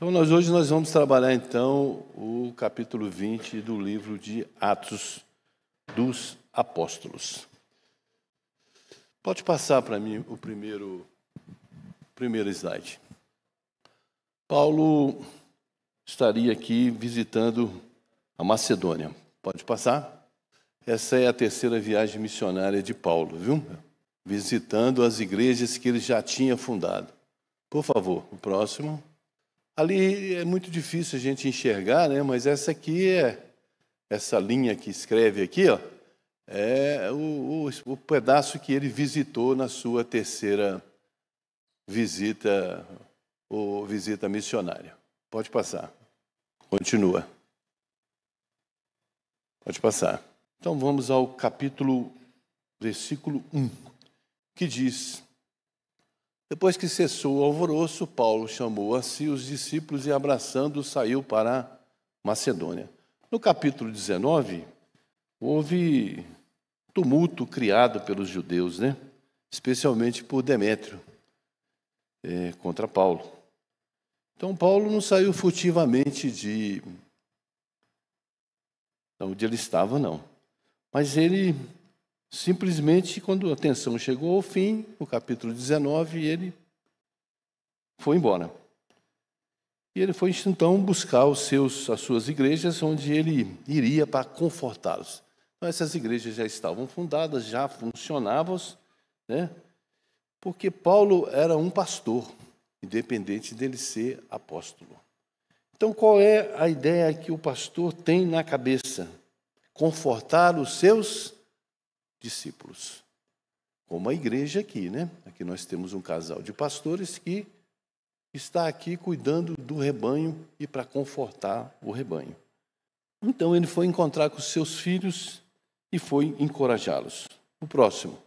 Então, hoje nós vamos trabalhar, então, o capítulo 20 do livro de Atos dos Apóstolos. Pode passar para mim o primeiro slide. Paulo estaria aqui visitando a Macedônia. Pode passar? Essa é a terceira viagem missionária de Paulo, viu? Visitando as igrejas que ele já tinha fundado. Por favor, o próximo. Ali é muito difícil a gente enxergar, né? Mas essa linha que escreve aqui, ó, é o pedaço que ele visitou na sua terceira visita, ou visita missionária. Pode passar. Continua. Pode passar. Então vamos ao versículo 1, que diz: Depois que cessou o alvoroço, Paulo chamou a si os discípulos e, abraçando-os, saiu para a Macedônia. No capítulo 19, houve tumulto criado pelos judeus, né? Especialmente por Demétrio, contra Paulo. Então, Paulo não saiu furtivamente de onde ele estava, não. Mas ele simplesmente, quando a tensão chegou ao fim, no capítulo 19, ele foi embora. E ele foi, então, buscar as suas igrejas, onde ele iria para confortá-los. Então, essas igrejas já estavam fundadas, já funcionavam, né? Porque Paulo era um pastor, independente dele ser apóstolo. Então, qual é a ideia que o pastor tem na cabeça? Confortar os seus discípulos. Como a igreja aqui, né? Aqui nós temos um casal de pastores que está aqui cuidando do rebanho e para confortar o rebanho. Então ele foi encontrar com os seus filhos e foi encorajá-los. O próximo.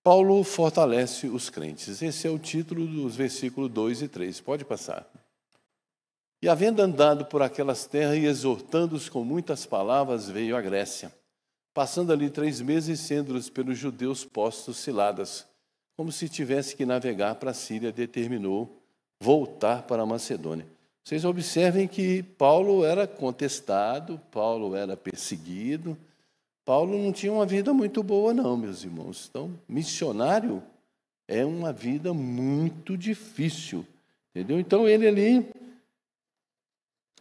Paulo fortalece os crentes. Esse é o título dos versículos 2 e 3. Pode passar. E havendo andado por aquelas terras e exortando-os com muitas palavras, veio à Grécia. Passando ali 3 meses, sendo-os pelos judeus postos ciladas, como se tivesse que navegar para a Síria, determinou voltar para a Macedônia. Vocês observem que Paulo era contestado, Paulo era perseguido, Paulo não tinha uma vida muito boa não, meus irmãos. Então, missionário é uma vida muito difícil, entendeu? Então, ele ali,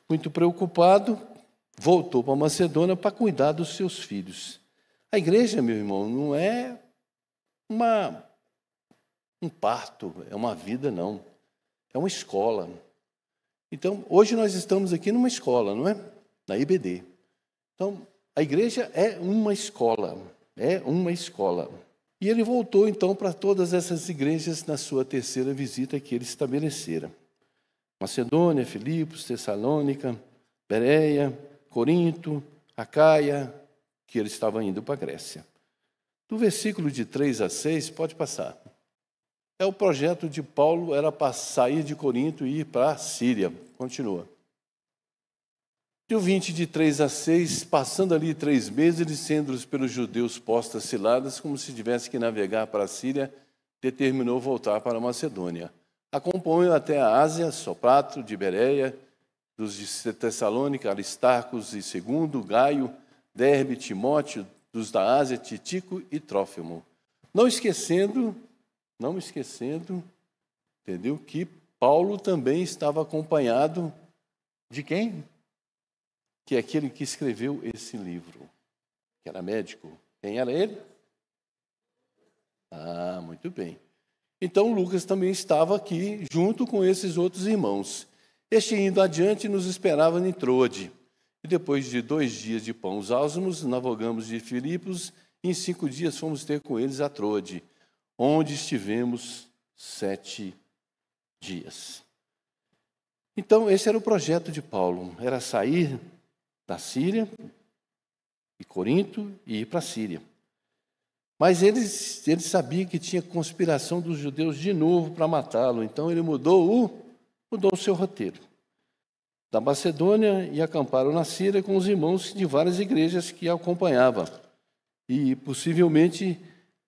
muito preocupado, voltou para a Macedônia para cuidar dos seus filhos. A igreja, meu irmão, não é um parto, é uma vida, não. É uma escola. Então, hoje nós estamos aqui numa escola, não é? Na IBD. Então, a igreja é uma escola. É uma escola. E ele voltou, então, para todas essas igrejas na sua terceira visita que ele estabelecera. Macedônia, Filipos, Tessalônica, Bereia, Corinto, Acaia, que ele estava indo para a Grécia. Do versículo de 3 a 6, pode passar. O projeto de Paulo era para sair de Corinto e ir para a Síria. Continua. Do 20 de 3 a 6, passando ali 3 meses, ele sendo pelos judeus postas ciladas, como se tivesse que navegar para a Síria, determinou voltar para a Macedônia. Acompanhou até a Ásia, Sopatro, de Bereia, dos de Tessalônica, Aristarcos e Segundo, Gaio, Derbe, Timóteo, dos da Ásia, Titico e Trófimo. Não esquecendo, entendeu, que Paulo também estava acompanhado de quem? Que é aquele que escreveu esse livro, que era médico. Quem era ele? Ah, muito bem. Então, Lucas também estava aqui, junto com esses outros irmãos. Este, indo adiante, nos esperava em Troade. E depois de 2 dias de pães álzimos, navegamos de Filipos, e em 5 dias fomos ter com eles a Troade, onde estivemos 7 dias. Então, esse era o projeto de Paulo, era sair da Síria, e Corinto, e ir para a Síria. Mas ele sabia que tinha conspiração dos judeus de novo para matá-lo, então ele mudou o seu roteiro. Da Macedônia e acamparam na Síria com os irmãos de várias igrejas que a acompanhavam. E possivelmente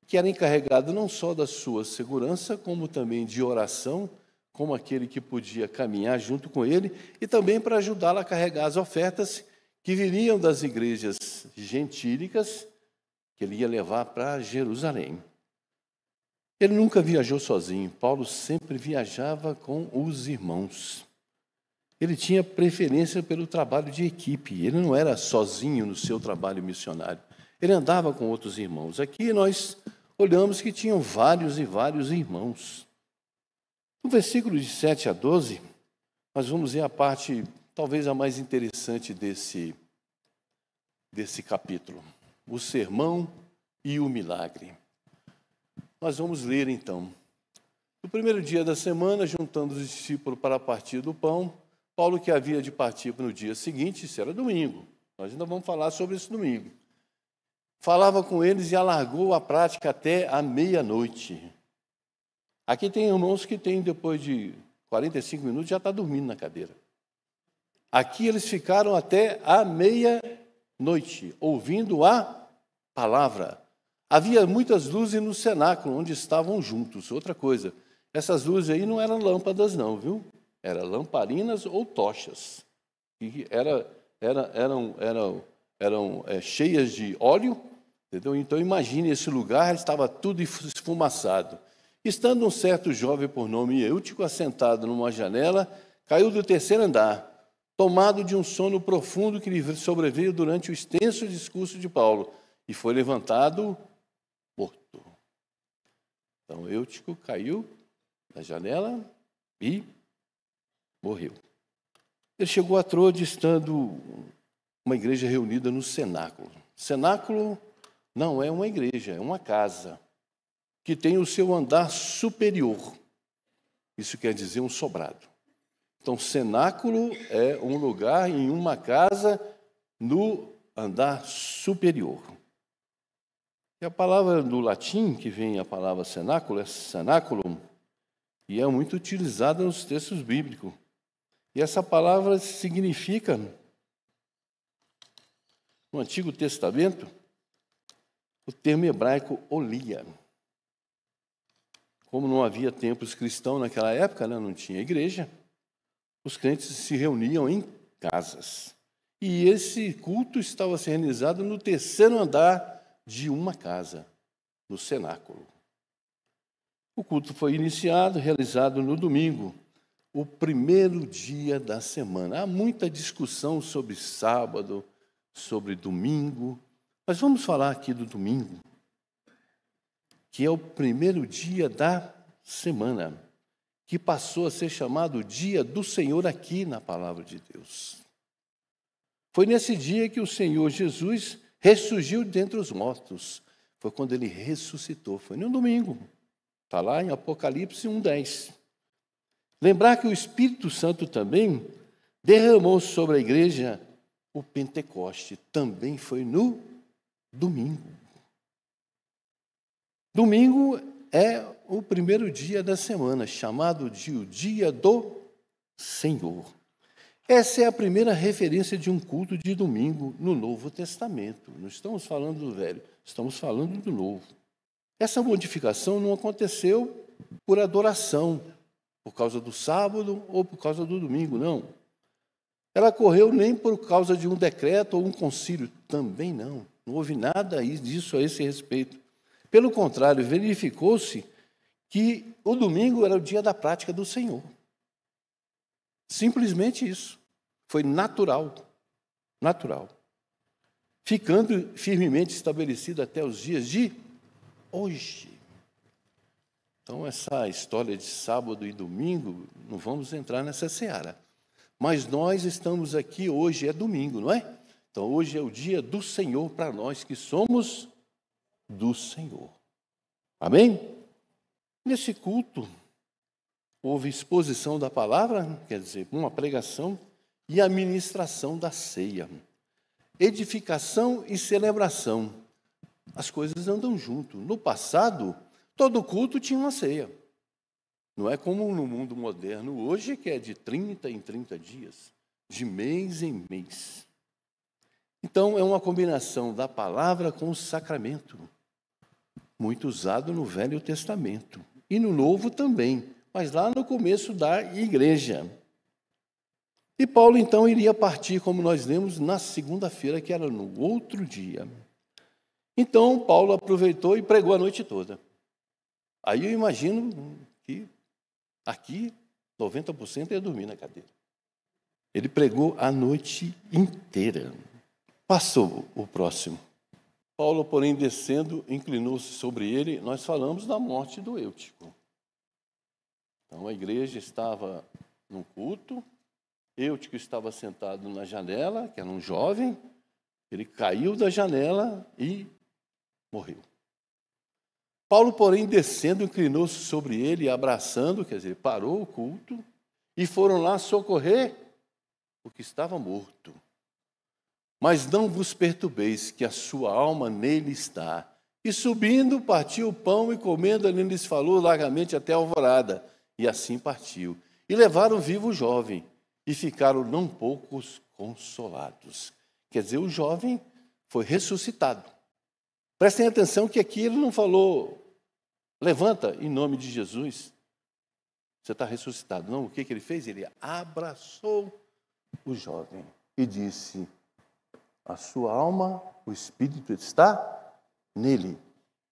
que era encarregado não só da sua segurança, como também de oração como aquele que podia caminhar junto com ele e também para ajudá-lo a carregar as ofertas que viriam das igrejas gentílicas que ele ia levar para Jerusalém. Ele nunca viajou sozinho. Paulo sempre viajava com os irmãos. Ele tinha preferência pelo trabalho de equipe. Ele não era sozinho no seu trabalho missionário. Ele andava com outros irmãos. Aqui nós olhamos que tinham vários e vários irmãos. No versículo de 7 a 12, nós vamos ver a parte talvez a mais interessante desse capítulo. O sermão e o milagre. Nós vamos ler então. No primeiro dia da semana, juntando os discípulos para partir do pão, Paulo, que havia de partir no dia seguinte, isso era domingo, nós ainda vamos falar sobre esse domingo, falava com eles e alargou a prática até a meia-noite. Aqui tem irmãos que tem, depois de 45 minutos, já está dormindo na cadeira. Aqui eles ficaram até a meia-noite, ouvindo a palavra. Havia muitas luzes no cenáculo, onde estavam juntos. Outra coisa, essas luzes aí não eram lâmpadas não, viu? Eram lamparinas ou tochas. E eram cheias de óleo, entendeu? Então imagine esse lugar, estava tudo esfumaçado. Estando um certo jovem por nome Eutico, assentado numa janela, caiu do terceiro andar, tomado de um sono profundo que lhe sobreveio durante o extenso discurso de Paulo, e foi levantado morto. Então Eutico caiu da janela e morreu. Ele chegou a Troade, estando uma igreja reunida no cenáculo. Cenáculo não é uma igreja, é uma casa que tem o seu andar superior. Isso quer dizer um sobrado. Então, cenáculo é um lugar em uma casa no andar superior. E a palavra do latim, que vem a palavra cenáculo, é cenaculum, e é muito utilizada nos textos bíblicos. E essa palavra significa, no Antigo Testamento, o termo hebraico olia. Como não havia templos cristãos naquela época, né, não tinha igreja, os crentes se reuniam em casas. E esse culto estava sendo realizado no terceiro andar de uma casa, no cenáculo. O culto foi iniciado, realizado no domingo, o primeiro dia da semana. Há muita discussão sobre sábado, sobre domingo, mas vamos falar aqui do domingo, que é o primeiro dia da semana, que passou a ser chamado Dia do Senhor aqui na Palavra de Deus. Foi nesse dia que o Senhor Jesus ressurgiu dentre os mortos. Foi quando ele ressuscitou, foi no domingo. Está lá em Apocalipse 1:10. Lembrar que o Espírito Santo também derramou sobre a igreja o Pentecoste. Também foi no domingo. Domingo é o primeiro dia da semana, chamado de o Dia do Senhor. Essa é a primeira referência de um culto de domingo no Novo Testamento. Não estamos falando do Velho, estamos falando do Novo. Essa modificação não aconteceu por adoração, por causa do sábado ou por causa do domingo, não. Ela ocorreu nem por causa de um decreto ou um concílio, também não. Não houve nada disso a esse respeito. Pelo contrário, verificou-se que o domingo era o dia da prática do Senhor. Simplesmente isso. Foi natural. Natural. Ficando firmemente estabelecido até os dias de hoje. Então, essa história de sábado e domingo, não vamos entrar nessa seara. Mas nós estamos aqui, hoje é domingo, não é? Então, hoje é o dia do Senhor para nós que somos do Senhor. Amém? Nesse culto, houve exposição da palavra, quer dizer, uma pregação, e a ministração da ceia. Edificação e celebração. As coisas andam junto. No passado, todo culto tinha uma ceia. Não é como no mundo moderno hoje, que é de 30 em 30 dias, de mês em mês. Então, é uma combinação da palavra com o sacramento, muito usado no Velho Testamento. E no Novo também, mas lá no começo da igreja. E Paulo, então, iria partir, como nós lemos, na segunda-feira, que era no outro dia. Então, Paulo aproveitou e pregou a noite toda. Aí eu imagino que aqui 90% ia dormir na cadeira. Ele pregou a noite inteira. Passou o próximo. Paulo, porém, descendo, inclinou-se sobre ele. Nós falamos da morte do Eutico. Então, a igreja estava num culto. Eutico estava sentado na janela, que era um jovem. Ele caiu da janela e morreu. Paulo, porém, descendo, inclinou-se sobre ele, abraçando, quer dizer, parou o culto, e foram lá socorrer o que estava morto. Mas não vos perturbeis, que a sua alma nele está. E subindo, partiu o pão e comendo, ele lhes falou largamente até a alvorada. E assim partiu. E levaram vivo o jovem, e ficaram não poucos consolados. Quer dizer, o jovem foi ressuscitado. Prestem atenção que aqui ele não falou, levanta em nome de Jesus, você está ressuscitado. Não, o que ele fez? Ele abraçou o jovem e disse, a sua alma, o espírito está nele.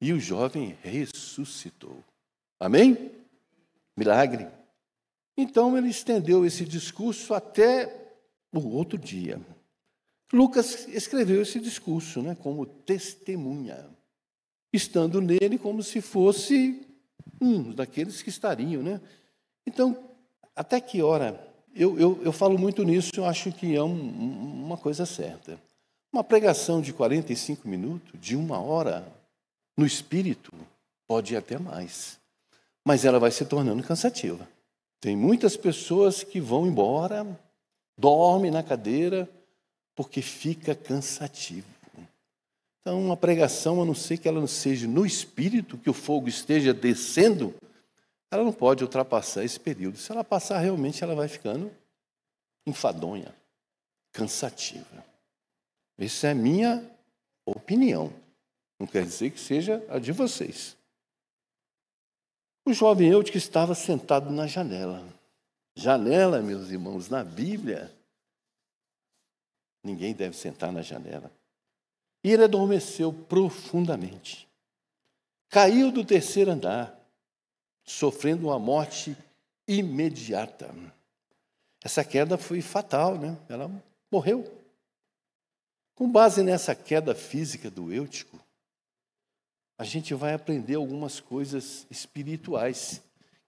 E o jovem ressuscitou. Amém? Milagre. Então ele estendeu esse discurso até o outro dia. Lucas escreveu esse discurso, né, como testemunha, estando nele como se fosse um daqueles que estariam, né? Então, até que hora? Eu falo muito nisso, eu acho que é uma coisa certa. Uma pregação de 45 minutos, de 1 hora, no espírito, pode ir até mais. Mas ela vai se tornando cansativa. Tem muitas pessoas que vão embora, dormem na cadeira, porque fica cansativo. Então, uma pregação, a não ser que ela não seja no espírito, que o fogo esteja descendo, ela não pode ultrapassar esse período. Se ela passar, realmente ela vai ficando enfadonha, cansativa. Essa é a minha opinião. Não quer dizer que seja a de vocês. O jovem Eutico estava sentado na janela. Janela, meus irmãos, na Bíblia, ninguém deve sentar na janela. E ele adormeceu profundamente. Caiu do 3º andar, sofrendo uma morte imediata. Essa queda foi fatal, né? Ela morreu. Com base nessa queda física do Eutico, a gente vai aprender algumas coisas espirituais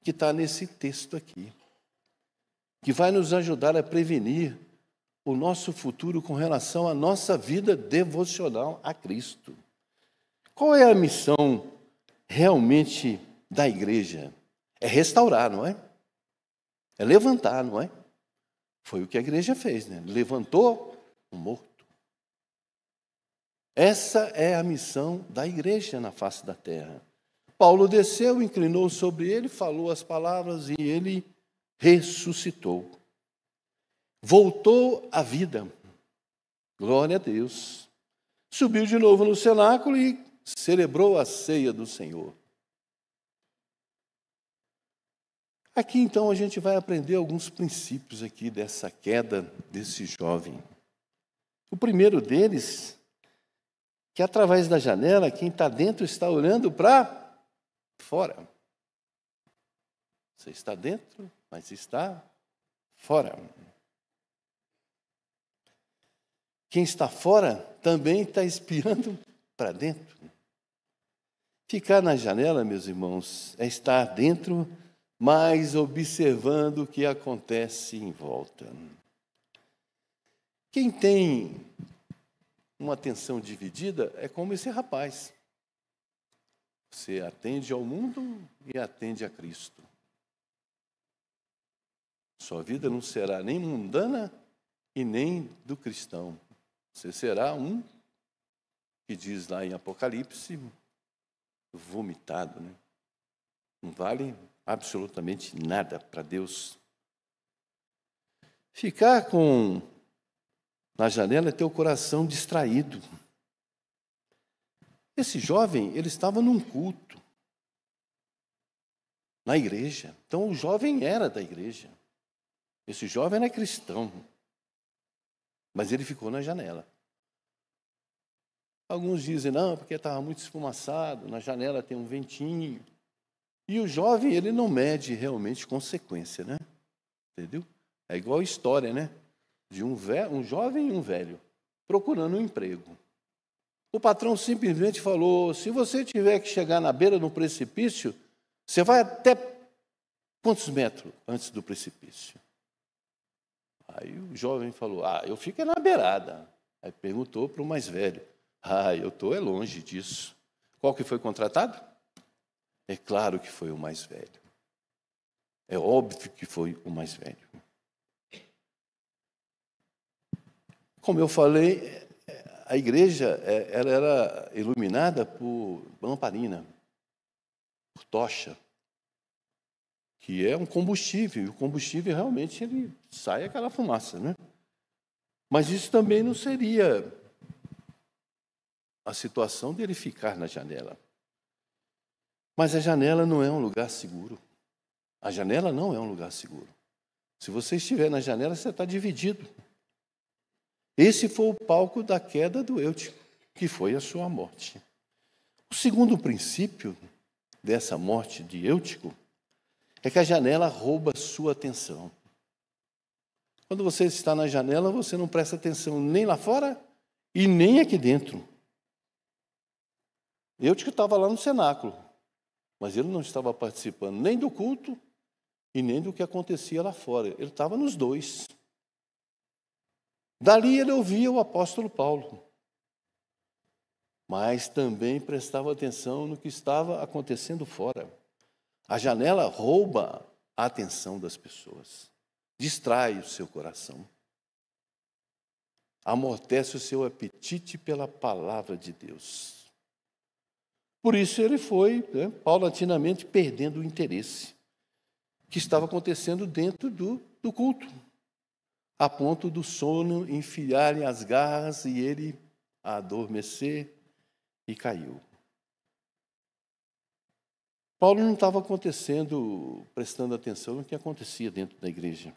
que está nesse texto aqui, que vai nos ajudar a prevenir o nosso futuro com relação à nossa vida devocional a Cristo. Qual é a missão realmente da igreja? É restaurar, não é? É levantar, não é? Foi o que a igreja fez, né? Levantou o morto. Essa é a missão da igreja na face da terra. Paulo desceu, inclinou sobre ele, falou as palavras e ele ressuscitou. Voltou à vida. Glória a Deus. Subiu de novo no cenáculo e celebrou a ceia do Senhor. Aqui, então, a gente vai aprender alguns princípios aqui dessa queda desse jovem. O primeiro deles, que através da janela, quem está dentro está olhando para fora. Você está dentro, mas está fora. Quem está fora também está espiando para dentro. Ficar na janela, meus irmãos, é estar dentro, mas observando o que acontece em volta. Quem tem uma atenção dividida é como esse rapaz. Você atende ao mundo e atende a Cristo. Sua vida não será nem mundana e nem do cristão. Você será um, que diz lá em Apocalipse, vomitado, né? Não vale absolutamente nada para Deus. Ficar na janela é ter o coração distraído. Esse jovem, ele estava num culto. na igreja. Então, o jovem era da igreja. Esse jovem era cristão, mas ele ficou na janela. Alguns dizem, não, porque estava muito esfumaçado, na janela tem um ventinho. E o jovem, ele não mede realmente consequência, né? Entendeu? É igual a história, né? De um jovem e um velho procurando um emprego. O patrão simplesmente falou, se você tiver que chegar na beira do precipício, você vai até quantos metros antes do precipício? Aí o jovem falou, eu fico na beirada. Aí perguntou para o mais velho, eu estou longe disso. Qual que foi contratado? É claro que foi o mais velho. É óbvio que foi o mais velho. Como eu falei, a igreja ela era iluminada por lamparina, por tocha, que é um combustível. E o combustível realmente ele sai aquela fumaça, né? Mas isso também não seria a situação dele ficar na janela. Mas a janela não é um lugar seguro. A janela não é um lugar seguro. Se você estiver na janela, você está dividido. Esse foi o palco da queda do Eutico, que foi a sua morte. O segundo princípio dessa morte de Eutico é que a janela rouba sua atenção. Quando você está na janela, você não presta atenção nem lá fora e nem aqui dentro. Eutico estava lá no cenáculo, mas ele não estava participando nem do culto e nem do que acontecia lá fora. Ele estava nos dois. Dali ele ouvia o apóstolo Paulo, mas também prestava atenção no que estava acontecendo fora. A janela rouba a atenção das pessoas, distrai o seu coração, amortece o seu apetite pela palavra de Deus. Por isso ele foi, paulatinamente, perdendo o interesse que estava acontecendo dentro do culto, a ponto do sono enfiar-lhe as garras e ele adormecer e caiu. Paulo não estava prestando atenção no que acontecia dentro da igreja,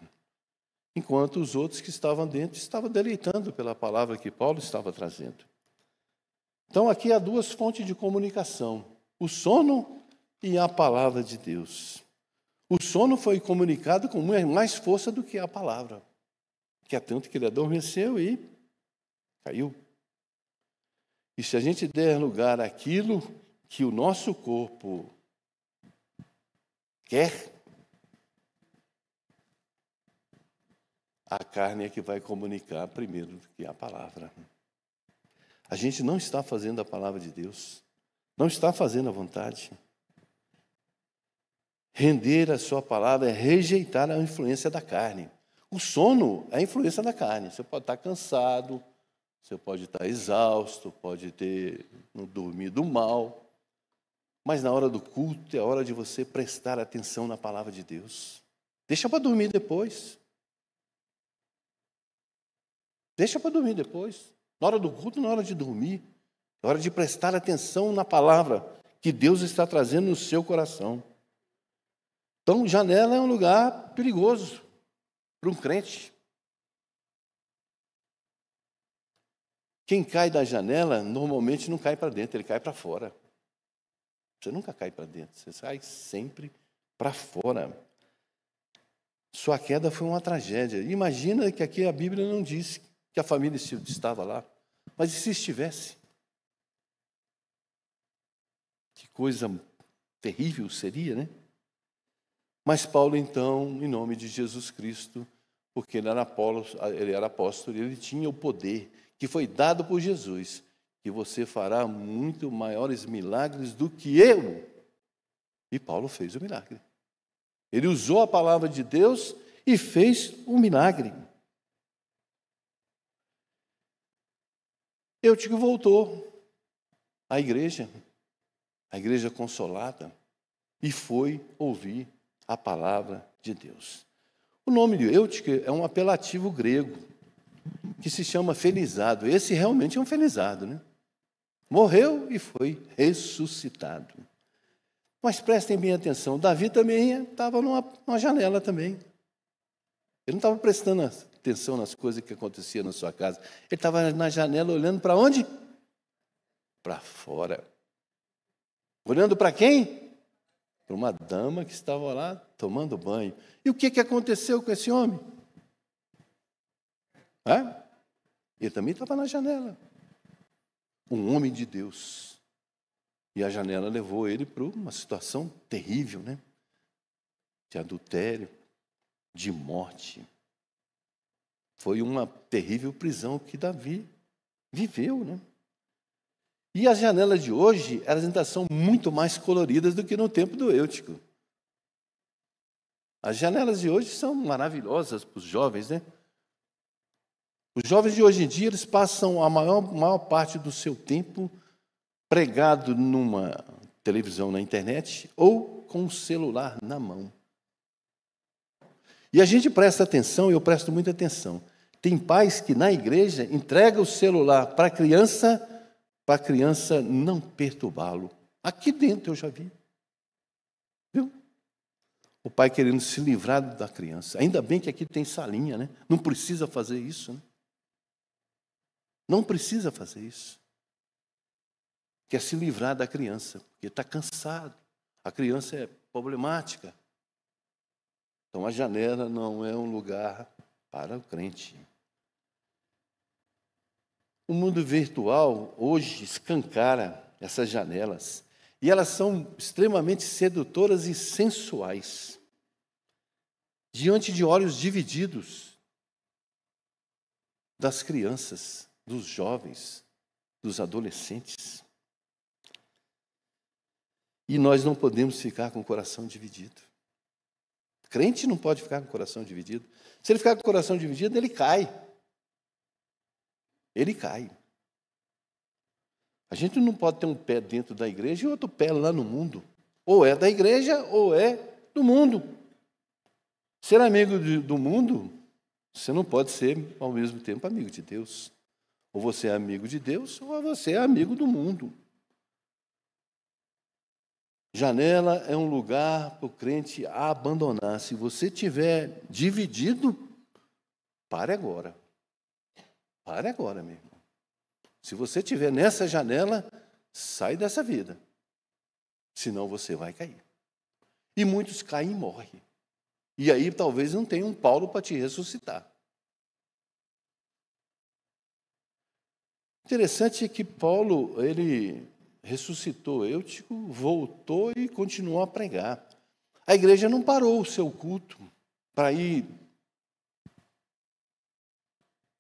enquanto os outros que estavam dentro estavam deleitando pela palavra que Paulo estava trazendo. Então aqui há duas fontes de comunicação, o sono e a palavra de Deus. O sono foi comunicado com mais força do que a palavra, que é tanto que ele adormeceu e caiu. E se a gente der lugar àquilo que o nosso corpo quer, a carne é que vai comunicar primeiro do que a palavra. A gente não está fazendo a palavra de Deus, não está fazendo a vontade. Render a sua palavra é rejeitar a influência da carne. O sono é a influência da carne. Você pode estar cansado, você pode estar exausto, pode ter dormido mal, mas na hora do culto é hora de você prestar atenção na palavra de Deus. Deixa para dormir depois. Deixa para dormir depois. Na hora do culto, na hora de dormir. É hora de prestar atenção na palavra que Deus está trazendo no seu coração. Então, janela é um lugar perigoso para um crente. Quem cai da janela, normalmente não cai para dentro, ele cai para fora. Você nunca cai para dentro, você sai sempre para fora. Sua queda foi uma tragédia. Imagina que aqui a Bíblia não diz que a família estava lá. Mas e se estivesse? Que coisa terrível seria, né? Mas Paulo, então, em nome de Jesus Cristo, porque ele era apóstolo, ele tinha o poder que foi dado por Jesus, que você fará muito maiores milagres do que eu. E Paulo fez o milagre. Ele usou a palavra de Deus e fez um milagre. Eutico voltou à igreja consolada, e foi ouvir a palavra de Deus. O nome de Eutico é um apelativo grego, que se chama felizado. Esse realmente é um felizado, né? Morreu e foi ressuscitado. Mas prestem bem atenção, Davi também estava numa janela também. Ele não estava prestando atenção nas coisas que aconteciam na sua casa. Ele estava na janela olhando para onde? Para fora. Olhando para quem? Para uma dama que estava lá tomando banho. E o que aconteceu com esse homem? Ele também estava na janela. Um homem de Deus. E a janela levou ele para uma situação terrível, né? De adultério, de morte. Foi uma terrível prisão que Davi viveu, né? E as janelas de hoje, elas ainda são muito mais coloridas do que no tempo do Eutico. As janelas de hoje são maravilhosas para os jovens, né? Os jovens de hoje em dia, eles passam a maior parte do seu tempo pregado numa televisão na internet ou com o celular na mão. E a gente presta atenção, eu presto muita atenção. Tem pais que na igreja entregam o celular para a criança não perturbá-lo. Aqui dentro eu já vi. Viu? O pai querendo se livrar da criança. Ainda bem que aqui tem salinha, né? Não precisa fazer isso, né? Não precisa fazer isso. Quer se livrar da criança, porque está cansado. A criança é problemática. Então, a janela não é um lugar para o crente. O mundo virtual, hoje, escancara essas janelas. E elas são extremamente sedutoras e sensuais. Diante de olhos divididos das crianças, dos jovens, dos adolescentes. E nós não podemos ficar com o coração dividido. Crente não pode ficar com o coração dividido. Se ele ficar com o coração dividido, ele cai. Ele cai. A gente não pode ter um pé dentro da igreja e outro pé lá no mundo. Ou é da igreja ou é do mundo. Ser amigo do mundo, você não pode ser, ao mesmo tempo, amigo de Deus. Ou você é amigo de Deus, ou você é amigo do mundo. Janela é um lugar para o crente abandonar. Se você estiver dividido, pare agora. Pare agora, meu irmão. Se você estiver nessa janela, sai dessa vida. Senão você vai cair. E muitos caem e morrem. E aí talvez não tenha um Paulo para te ressuscitar. Interessante é que Paulo, ele ressuscitou Eutico, voltou e continuou a pregar. A igreja não parou o seu culto para ir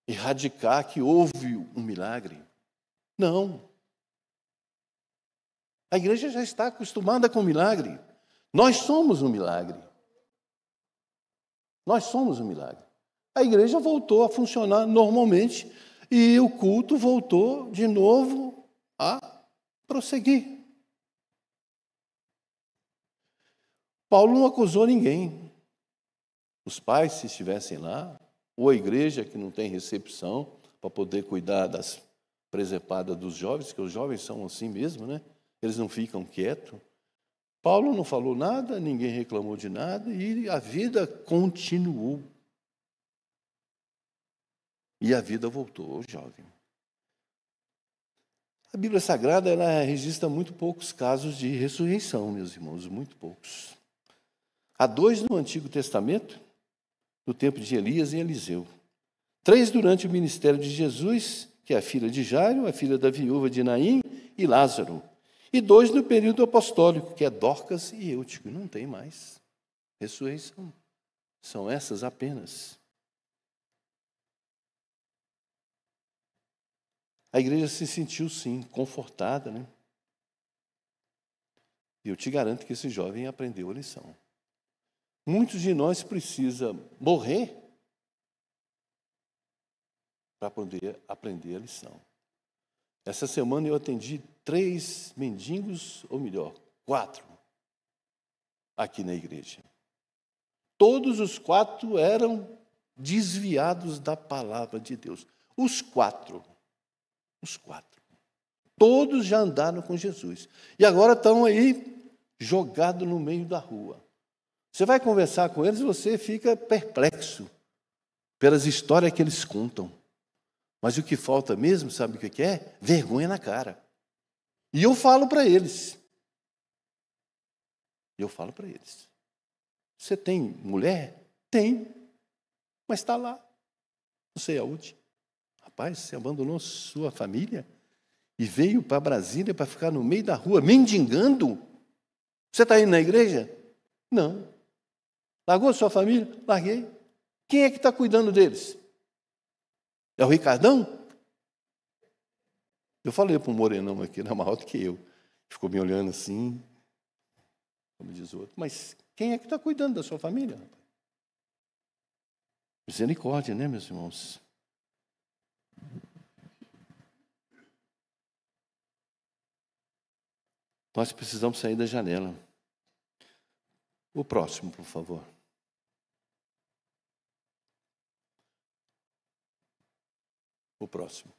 erradicar que houve um milagre. Não. A igreja já está acostumada com o milagre. Nós somos um milagre. Nós somos um milagre. A igreja voltou a funcionar normalmente e o culto voltou de novo a prosseguir. Paulo não acusou ninguém. Os pais, se estivessem lá, ou a igreja que não tem recepção para poder cuidar das presepadas dos jovens, que os jovens são assim mesmo, né? Eles não ficam quietos. Paulo não falou nada, ninguém reclamou de nada e a vida continuou. E a vida voltou, jovem. A Bíblia Sagrada, ela registra muito poucos casos de ressurreição, meus irmãos, muito poucos. Há 2 no Antigo Testamento, no tempo de Elias e Eliseu. 3 durante o ministério de Jesus, que é a filha de Jairo, a filha da viúva de Naim e Lázaro. E 2 no período apostólico, que é Dorcas e Eutico. Não tem mais ressurreição. São essas apenas. A igreja se sentiu, sim, confortada, né? E eu te garanto que esse jovem aprendeu a lição. Muitos de nós precisam morrer para poder aprender a lição. Essa semana eu atendi 3 mendigos, ou melhor, 4, aqui na igreja. Todos os 4 eram desviados da palavra de Deus. Os 4. Todos já andaram com Jesus. E agora estão aí jogado no meio da rua. Você vai conversar com eles e você fica perplexo pelas histórias que eles contam. Mas o que falta mesmo, sabe o que é? Vergonha na cara. E eu falo para eles. Você tem mulher? Tem. Mas está lá. Não sei aonde. Rapaz, você abandonou sua família e veio para Brasília para ficar no meio da rua mendigando? Você está indo na igreja? Não. Largou sua família? Larguei. Quem é que está cuidando deles? É o Ricardão? Eu falei para um morenão aqui, era maior do que eu. Ficou me olhando assim, como diz o outro. Mas quem é que está cuidando da sua família? Misericórdia, né, meus irmãos? Nós precisamos sair da janela. O próximo, por favor. O próximo.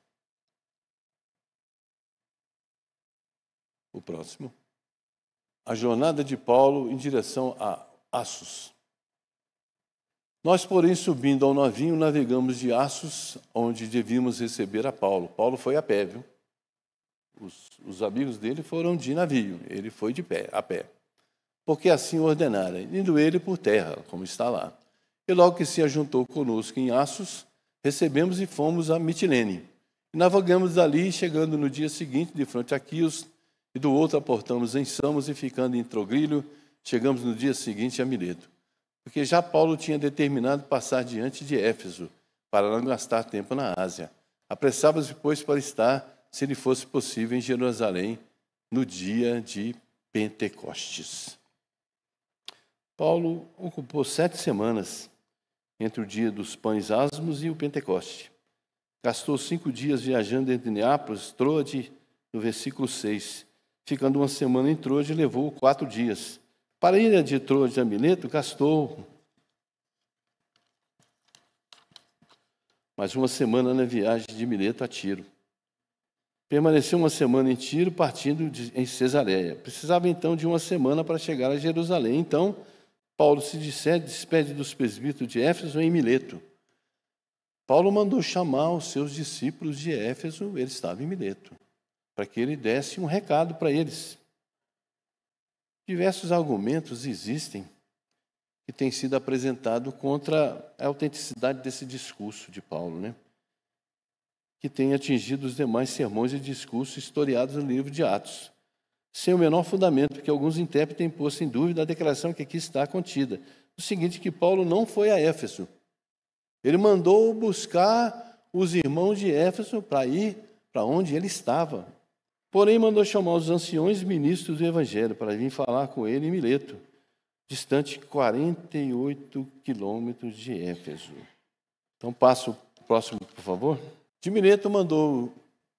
A jornada de Paulo em direção a Assos. Nós, porém, subindo ao navio, navegamos de Assos, onde devíamos receber a Paulo. Paulo foi a pé, viu? Os amigos dele foram de navio, ele foi de pé, a pé. Porque assim ordenara, indo ele por terra, como está lá. E logo que se ajuntou conosco em Assos, recebemos e fomos a Mitilene. E navegamos dali, chegando no dia seguinte, de frente a Quios, e do outro aportamos em Samos, e ficando em Trogrilho, chegamos no dia seguinte a Mileto. Porque já Paulo tinha determinado passar diante de Éfeso, para não gastar tempo na Ásia. Apressava-se, pois, para estar, se lhe fosse possível, em Jerusalém, no dia de Pentecostes. Paulo ocupou 7 semanas entre o dia dos pães asmos e o Pentecoste. Gastou 5 dias viajando entre Neápolis, Troade, no versículo 6. Ficando 1 semana em Troade, levou 4 dias. Para ir de Troade a Mileto, gastou mais 1 semana na viagem de Mileto a Tiro. Permaneceu 1 semana em Tiro, partindo em Cesareia. Precisava então de 1 semana para chegar a Jerusalém. Então, Paulo se despede dos presbíteros de Éfeso em Mileto. Paulo mandou chamar os seus discípulos de Éfeso, ele estava em Mileto, para que ele desse um recado para eles. Diversos argumentos existem que têm sido apresentados contra a autenticidade desse discurso de Paulo, né? Que tem atingido os demais sermões e discursos historiados no livro de Atos, sem o menor fundamento, porque alguns intérpretes têm posto em dúvida a declaração que aqui está contida. O seguinte, que Paulo não foi a Éfeso. Ele mandou buscar os irmãos de Éfeso para ir para onde ele estava. Porém, mandou chamar os anciões ministros do Evangelho para vir falar com ele em Mileto, distante 48 quilômetros de Éfeso. Então, passa o próximo, por favor. De Mileto mandou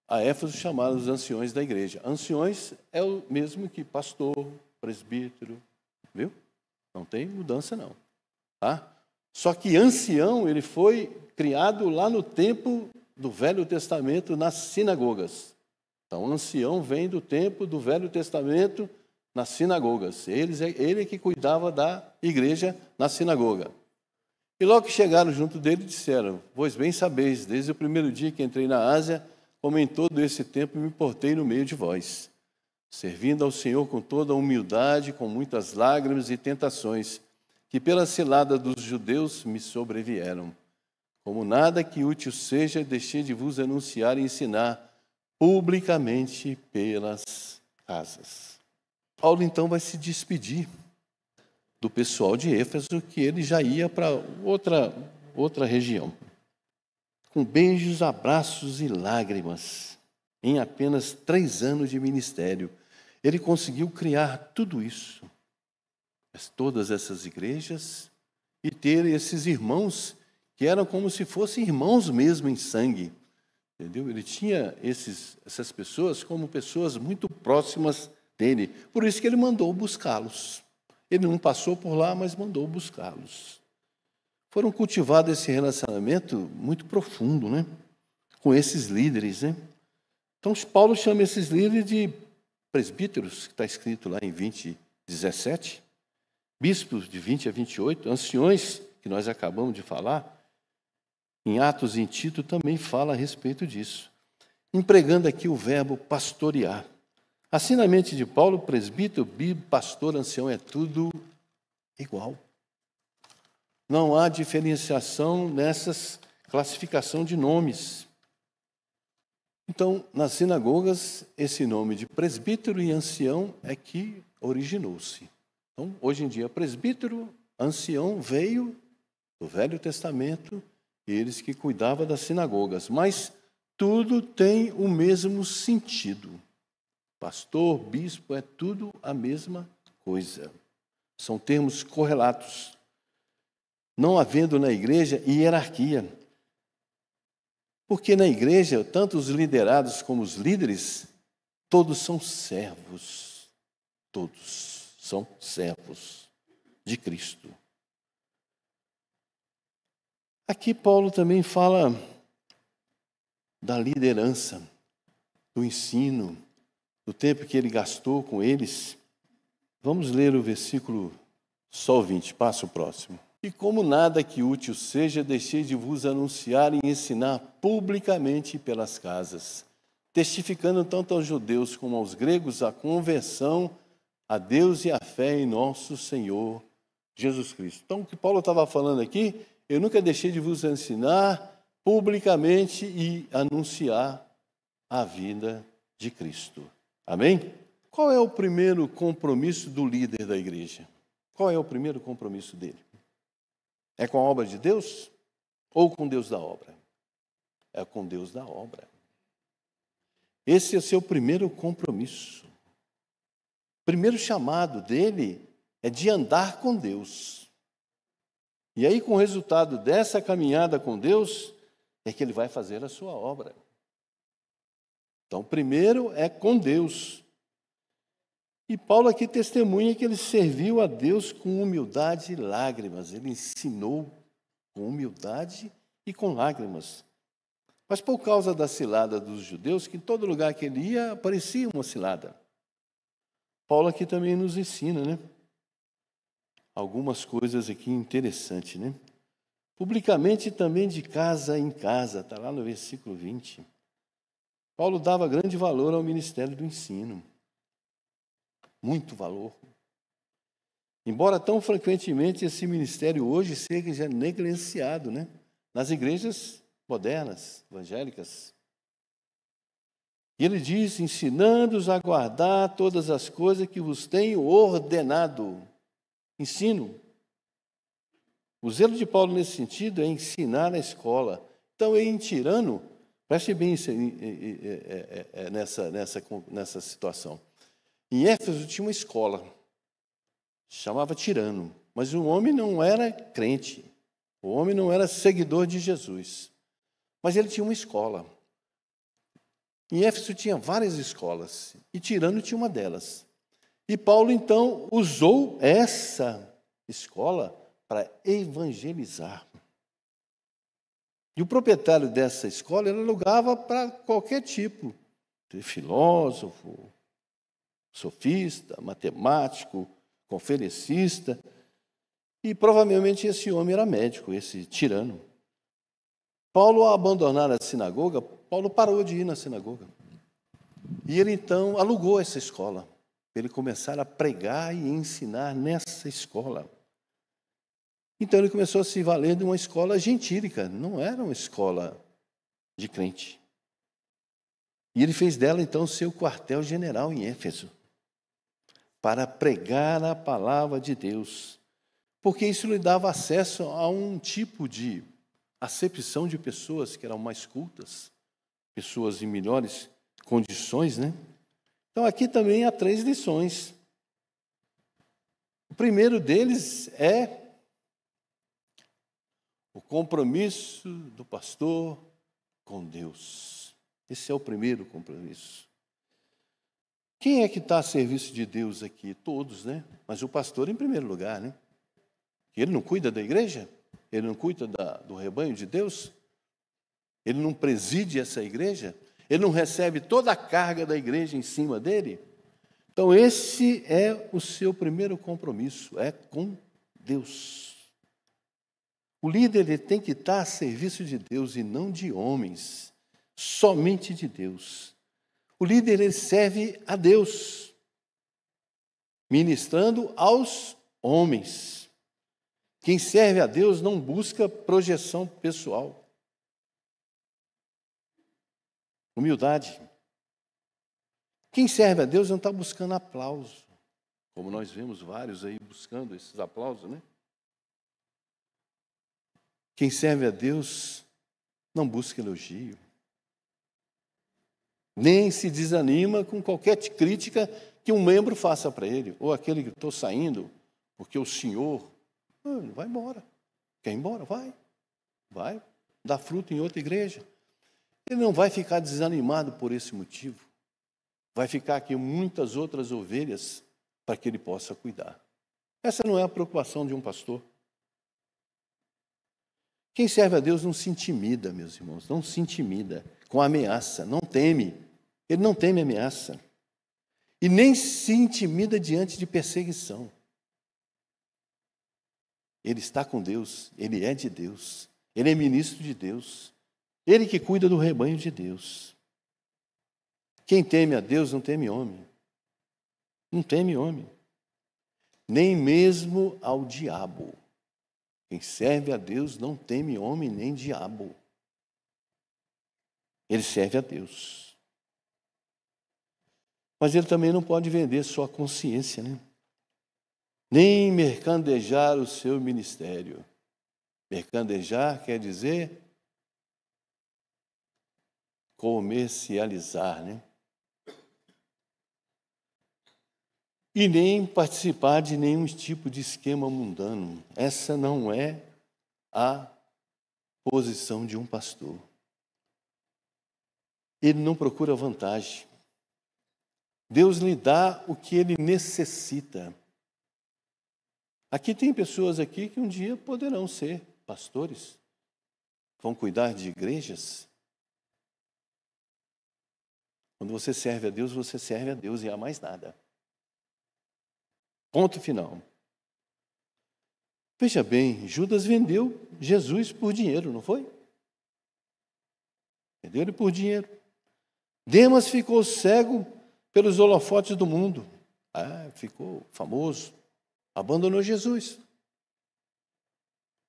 a Éfeso chamar os anciões da igreja. Anciões é o mesmo que pastor, presbítero, viu? Não tem mudança, não. Tá? Só que ancião, ele foi criado lá no tempo do Velho Testamento, nas sinagogas. Então, ancião vem do tempo do Velho Testamento nas sinagogas. Ele que cuidava da igreja na sinagoga. E logo que chegaram junto dele, disseram: pois bem sabeis, desde o primeiro dia que entrei na Ásia, como em todo esse tempo me portei no meio de vós, servindo ao Senhor com toda a humildade, com muitas lágrimas e tentações, que pela cilada dos judeus me sobrevieram. Como nada que útil seja, deixei de vos anunciar e ensinar publicamente pelas casas. Paulo então vai se despedir do pessoal de Éfeso, que ele já ia para outra região. Com beijos, abraços e lágrimas, em apenas 3 anos de ministério, ele conseguiu criar tudo isso, todas essas igrejas, e ter esses irmãos que eram como se fossem irmãos mesmo em sangue. Entendeu? Ele tinha essas pessoas como pessoas muito próximas dele. Por isso que ele mandou buscá-los. Ele não passou por lá, mas mandou buscá-los. Foram cultivados esse relacionamento muito profundo, né? Com esses líderes, né? Então, Paulo chama esses líderes de presbíteros, que está escrito lá em 20 17, bispos de 20 a 28, anciões, que nós acabamos de falar, em Atos e em Tito também fala a respeito disso, empregando aqui o verbo pastorear. Assim, na mente de Paulo, presbítero, pastor, ancião, é tudo igual. Não há diferenciação nessas classificação de nomes. Então, nas sinagogas, esse nome de presbítero e ancião é que originou-se. Então, hoje em dia, presbítero, ancião veio do Velho Testamento, eles que cuidavam das sinagogas, mas tudo tem o mesmo sentido. Pastor, bispo, é tudo a mesma coisa. São termos correlatos. Não havendo na igreja hierarquia. Porque na igreja, tanto os liderados como os líderes, todos são servos. Todos são servos de Cristo. Aqui Paulo também fala da liderança, do ensino, do tempo que ele gastou com eles. Vamos ler o versículo só 20, passa o próximo. E como nada que útil seja, deixei de vos anunciar e ensinar publicamente pelas casas, testificando tanto aos judeus como aos gregos a conversão a Deus e a fé em nosso Senhor Jesus Cristo. Então, o que Paulo estava falando aqui, eu nunca deixei de vos ensinar publicamente e anunciar a vida de Cristo. Amém? Qual é o primeiro compromisso do líder da igreja? Qual é o primeiro compromisso dele? É com a obra de Deus ou com Deus da obra? É com Deus da obra. Esse é o seu primeiro compromisso. O primeiro chamado dele é de andar com Deus. E aí, com o resultado dessa caminhada com Deus, é que ele vai fazer a sua obra. Então, primeiro é com Deus. E Paulo aqui testemunha que ele serviu a Deus com humildade e lágrimas. Ele ensinou com humildade e com lágrimas. Mas por causa da cilada dos judeus, que em todo lugar que ele ia, aparecia uma cilada. Paulo aqui também nos ensina, né? Algumas coisas aqui interessantes, né? Publicamente também de casa em casa, está lá no versículo 20. Paulo dava grande valor ao ministério do ensino. Muito valor. Embora tão frequentemente esse ministério hoje seja negligenciado, né? Nas igrejas modernas, evangélicas. E ele diz, ensinando-os a guardar todas as coisas que vos tenho ordenado. Ensino. O zelo de Paulo nesse sentido é ensinar na escola. Então, em Tirano, preste bem nessa situação. Em Éfeso tinha uma escola, chamava Tirano, mas o homem não era crente, o homem não era seguidor de Jesus, mas ele tinha uma escola. Em Éfeso tinha várias escolas, e Tirano tinha uma delas. E Paulo, então, usou essa escola para evangelizar. E o proprietário dessa escola, ele alugava para qualquer tipo, de filósofo, sofista, matemático, conferencista, e provavelmente esse homem era médico, esse Tirano. Paulo, ao abandonar a sinagoga, Paulo parou de ir na sinagoga. E ele então alugou essa escola, para ele começar a pregar e ensinar nessa escola. Então ele começou a se valer de uma escola gentílica, não era uma escola de crente. E ele fez dela então seu quartel-general em Éfeso, para pregar a palavra de Deus, porque isso lhe dava acesso a um tipo de acepção de pessoas que eram mais cultas, pessoas em melhores condições, né? Então aqui também há 3 lições. O primeiro deles é o compromisso do pastor com Deus. Esse é o primeiro compromisso. Quem é que está a serviço de Deus aqui? Todos, né? Mas o pastor em primeiro lugar, né? Ele não cuida da igreja? Ele não cuida do rebanho de Deus? Ele não preside essa igreja? Ele não recebe toda a carga da igreja em cima dele? Então, esse é o seu primeiro compromisso, é com Deus. O líder ele tem que estar a serviço de Deus e não de homens, somente de Deus. O líder ele serve a Deus, ministrando aos homens. Quem serve a Deus não busca projeção pessoal. Humildade. Quem serve a Deus não está buscando aplauso, como nós vemos vários aí buscando esses aplausos, né? Quem serve a Deus não busca elogio, nem se desanima com qualquer crítica que um membro faça para ele, ou aquele que estou saindo, porque o senhor, vai embora. Quer ir embora? Vai, dá fruto em outra igreja. Ele não vai ficar desanimado por esse motivo. Vai ficar aqui muitas outras ovelhas para que ele possa cuidar. Essa não é a preocupação de um pastor. Quem serve a Deus não se intimida, meus irmãos, não se intimida com ameaça, não teme. Ele não teme ameaça. E nem se intimida diante de perseguição. Ele está com Deus, ele é de Deus, ele é ministro de Deus, ele que cuida do rebanho de Deus. Quem teme a Deus não teme homem. Não teme homem. Nem mesmo ao diabo. Quem serve a Deus não teme homem nem diabo. Ele serve a Deus. Mas ele também não pode vender sua consciência, né? Nem mercadejar o seu ministério. Mercadejar quer dizer comercializar, né? E nem participar de nenhum tipo de esquema mundano. Essa não é a posição de um pastor. Ele não procura vantagem. Deus lhe dá o que ele necessita. Aqui tem pessoas aqui que um dia poderão ser pastores, vão cuidar de igrejas. Quando você serve a Deus, você serve a Deus e a mais nada. Ponto final. Veja bem, Judas vendeu Jesus por dinheiro, não foi? Vendeu ele por dinheiro. Demas ficou cego pelos holofotes do mundo. Ficou famoso. Abandonou Jesus.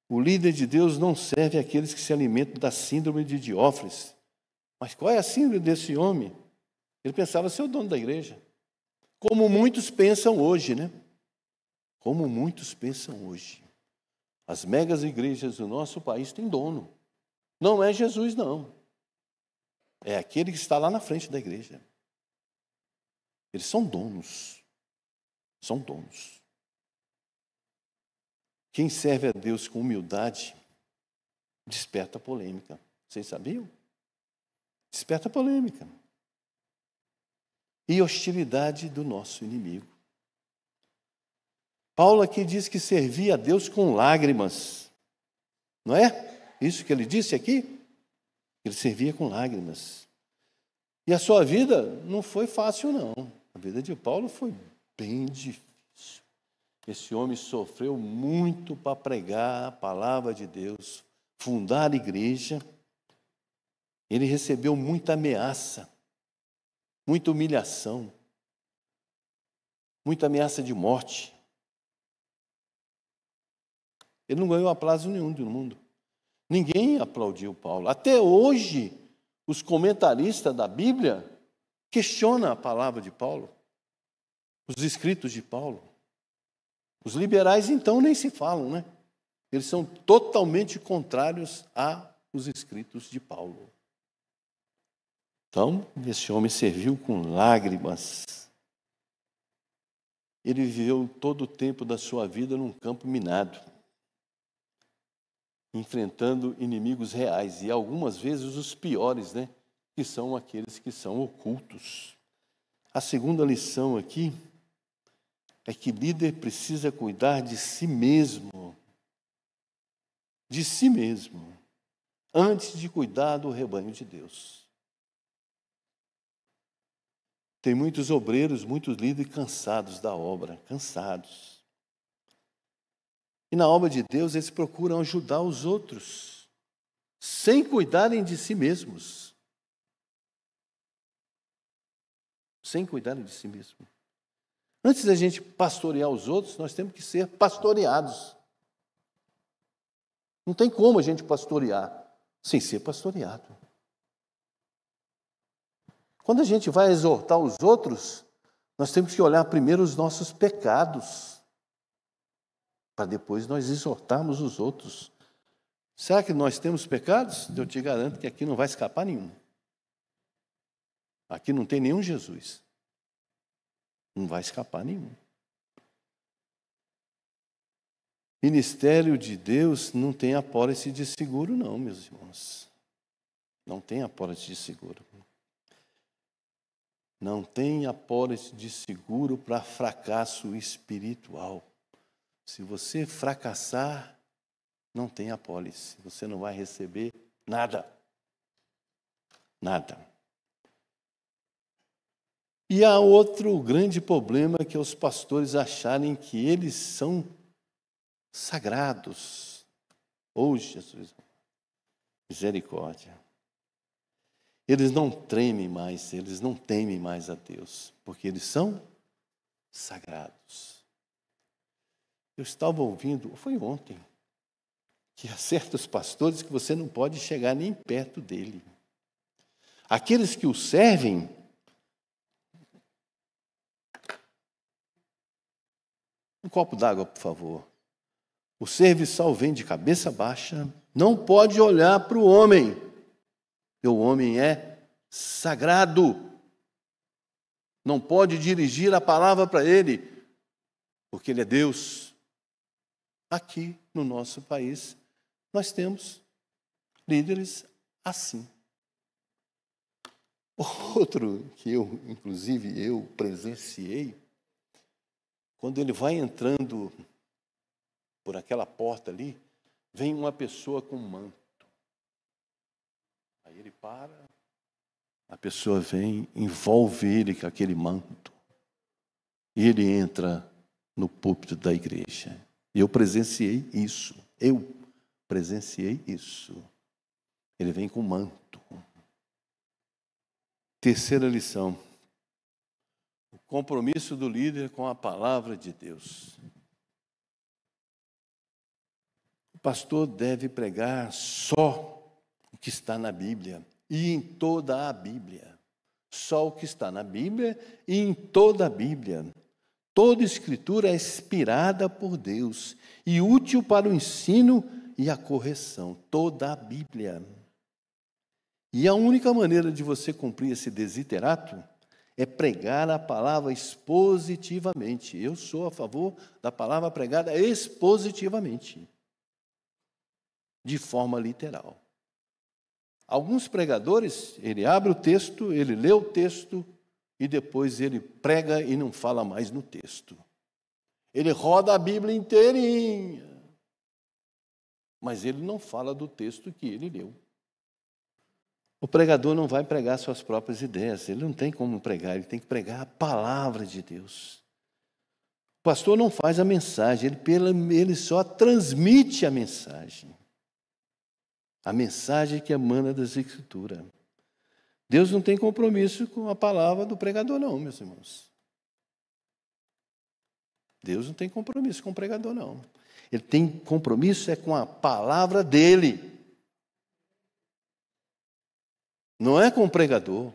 O líder de Deus não serve àqueles que se alimentam da síndrome de Diófres. Mas qual é a síndrome desse homem? Ele pensava ser o dono da igreja. Como muitos pensam hoje, né? Como muitos pensam hoje. As megas igrejas do nosso país têm dono. Não é Jesus, não. É aquele que está lá na frente da igreja. Eles são donos. São donos. Quem serve a Deus com humildade desperta polêmica. Vocês sabiam? Desperta polêmica. E hostilidade do nosso inimigo. Paulo aqui diz que servia a Deus com lágrimas. Não é? Isso que ele disse aqui? Ele servia com lágrimas. E a sua vida não foi fácil, não. A vida de Paulo foi bem difícil. Esse homem sofreu muito para pregar a palavra de Deus, fundar a igreja. Ele recebeu muita ameaça, muita humilhação, muita ameaça de morte. Ele não ganhou aplauso nenhum do mundo. Ninguém aplaudiu Paulo. Até hoje, os comentaristas da Bíblia questionam a palavra de Paulo, os escritos de Paulo. Os liberais, então, nem se falam, né? Eles são totalmente contrários aos escritos de Paulo. Então, esse homem serviu com lágrimas. Ele viveu todo o tempo da sua vida num campo minado, enfrentando inimigos reais, e algumas vezes os piores, né? Que são aqueles que são ocultos. A segunda lição aqui é que líder precisa cuidar de si mesmo, antes de cuidar do rebanho de Deus. Tem muitos obreiros, muitos líderes cansados da obra, cansados. E na obra de Deus, eles procuram ajudar os outros, sem cuidarem de si mesmos. Sem cuidarem de si mesmos. Antes da gente pastorear os outros, nós temos que ser pastoreados. Não tem como a gente pastorear sem ser pastoreado. Quando a gente vai exortar os outros, nós temos que olhar primeiro os nossos pecados, para depois nós exortarmos os outros. Será que nós temos pecados? Eu te garanto que aqui não vai escapar nenhum. Aqui não tem nenhum Jesus. Não vai escapar nenhum. Ministério de Deus não tem apólice de seguro, não, meus irmãos. Não tem apólice de seguro. Não tem apólice de seguro para fracasso espiritual. Se você fracassar, não tem apólice. Você não vai receber nada. Nada. E há outro grande problema, que é os pastores acharem que eles são sagrados. Oh, Jesus, misericórdia. Eles não tremem mais, eles não temem mais a Deus, porque eles são sagrados. Eu estava ouvindo, foi ontem, que há certos pastores que você não pode chegar nem perto dele. Aqueles que o servem, um copo d'água, por favor. O serviçal vem de cabeça baixa, não pode olhar para o homem, porque o homem é sagrado. Não pode dirigir a palavra para ele, porque ele é Deus. Aqui no nosso país, nós temos líderes assim. Outro que inclusive eu presenciei, quando ele vai entrando por aquela porta ali, vem uma pessoa com um manto. Aí ele para, a pessoa vem, envolve ele com aquele manto. E ele entra no púlpito da igreja. E eu presenciei isso. Ele vem com manto. Terceira lição. O compromisso do líder com a palavra de Deus. O pastor deve pregar só o que está na Bíblia e em toda a Bíblia. Só o que está na Bíblia e em toda a Bíblia. Toda escritura é inspirada por Deus e útil para o ensino e a correção. Toda a Bíblia. E a única maneira de você cumprir esse desiderato é pregar a palavra expositivamente. Eu sou a favor da palavra pregada expositivamente, de forma literal. Alguns pregadores, ele abre o texto, ele lê o texto e depois ele prega e não fala mais no texto. Ele roda a Bíblia inteirinha, mas ele não fala do texto que ele leu. O pregador não vai pregar suas próprias ideias, ele não tem como pregar, ele tem que pregar a palavra de Deus. O pastor não faz a mensagem, ele só transmite a mensagem que emana das Escrituras. Deus não tem compromisso com a palavra do pregador, não, meus irmãos. Deus não tem compromisso com o pregador, não. Ele tem compromisso com a palavra dele. Não é com o pregador,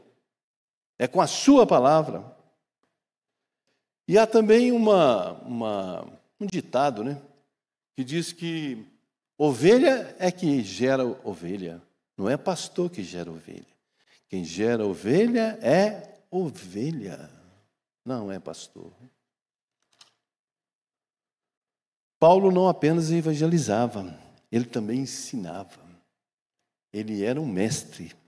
é com a sua palavra. E há também um ditado, né, que diz que ovelha é que gera ovelha, não é pastor que gera ovelha. Quem gera ovelha é ovelha, não é pastor. Paulo não apenas evangelizava, ele também ensinava. Ele era um mestre.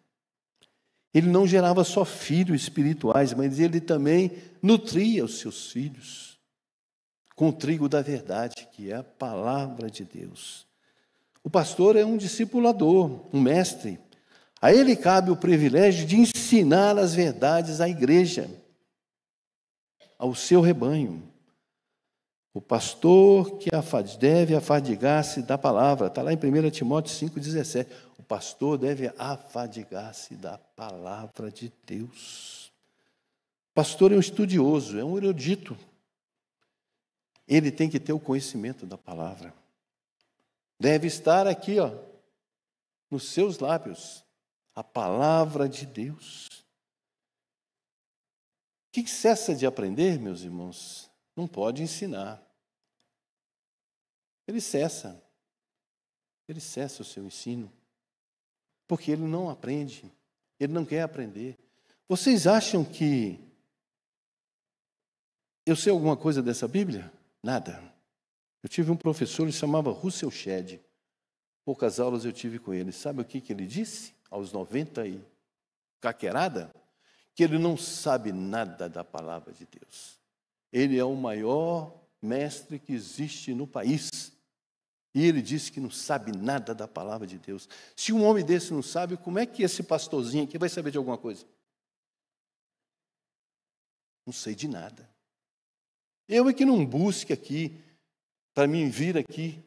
Ele não gerava só filhos espirituais, mas ele também nutria os seus filhos com o trigo da verdade, que é a palavra de Deus. O pastor é um discipulador, um mestre. A ele cabe o privilégio de ensinar as verdades à igreja. ao seu rebanho. O pastor que deve afadigar-se da palavra. Está lá em 1 Timóteo 5,17. O pastor deve afadigar-se da palavra de Deus. O pastor é um estudioso, é um erudito. Ele tem que ter o conhecimento da palavra. Deve estar aqui, nos seus lábios, a palavra de Deus. Quem cessa de aprender, meus irmãos, não pode ensinar. Ele cessa o seu ensino, porque ele não aprende, ele não quer aprender. Vocês acham que eu sei alguma coisa dessa Bíblia? Nada. Eu tive um professor, ele chamava Russell Shedd. Poucas aulas eu tive com ele. Sabe o que ele disse? Aos 90 e caquerada? Que ele não sabe nada da palavra de Deus. Ele é o maior mestre que existe no país. E ele disse que não sabe nada da palavra de Deus. Se um homem desse não sabe, como é que esse pastorzinho aqui vai saber de alguma coisa? Não sei de nada. Eu é que não busque aqui, para mim vir aqui,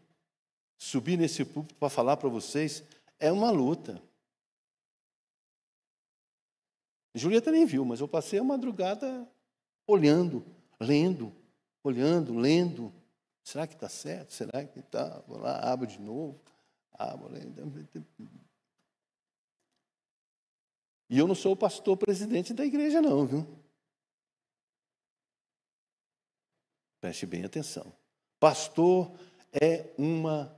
subir nesse púlpito para falar para vocês, é uma luta. Julieta nem viu, mas eu passei a madrugada olhando, lendo, lendo. Será que está certo? Será que está? Vou lá, abro de novo. E eu não sou o pastor presidente da igreja, não, viu? Preste bem atenção. Pastor é uma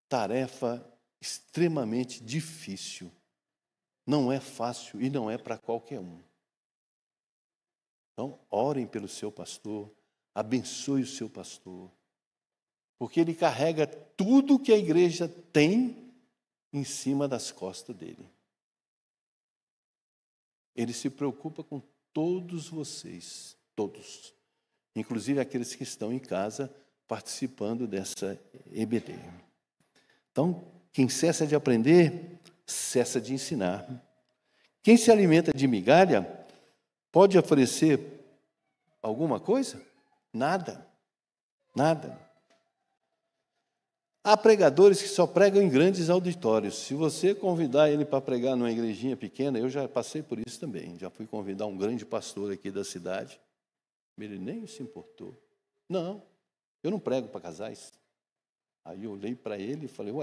tarefa extremamente difícil. Não é fácil e não é para qualquer um. Então, orem pelo seu pastor, abençoe o seu pastor, porque ele carrega tudo que a igreja tem em cima das costas dele. Ele se preocupa com todos vocês, todos, inclusive aqueles que estão em casa participando dessa EBD. Então, quem cessa de aprender, cessa de ensinar. Quem se alimenta de migalha pode oferecer alguma coisa? Nada. Há pregadores que só pregam em grandes auditórios. Se você convidar ele para pregar numa igrejinha pequena, eu já passei por isso também. Já fui convidar um grande pastor aqui da cidade. Ele nem se importou. Não, eu não prego para casais. Aí eu olhei para ele e falei,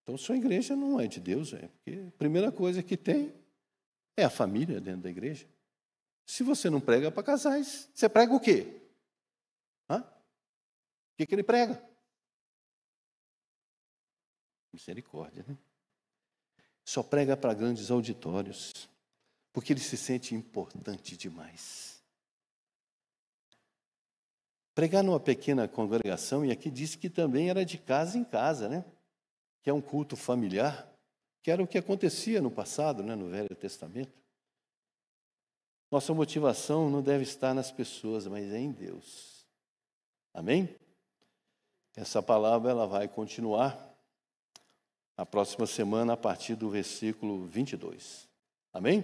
então sua igreja não é de Deus, porque a primeira coisa que tem é a família dentro da igreja. Se você não prega para casais, você prega o quê? O que ele prega? Misericórdia, né? Só prega para grandes auditórios, porque ele se sente importante demais. Pregar numa pequena congregação, e aqui diz que também era de casa em casa, né? Que é um culto familiar, que era o que acontecia no passado, né, no Velho Testamento. Nossa motivação não deve estar nas pessoas, mas é em Deus. Amém? Essa palavra ela vai continuar na próxima semana, a partir do versículo 22. Amém?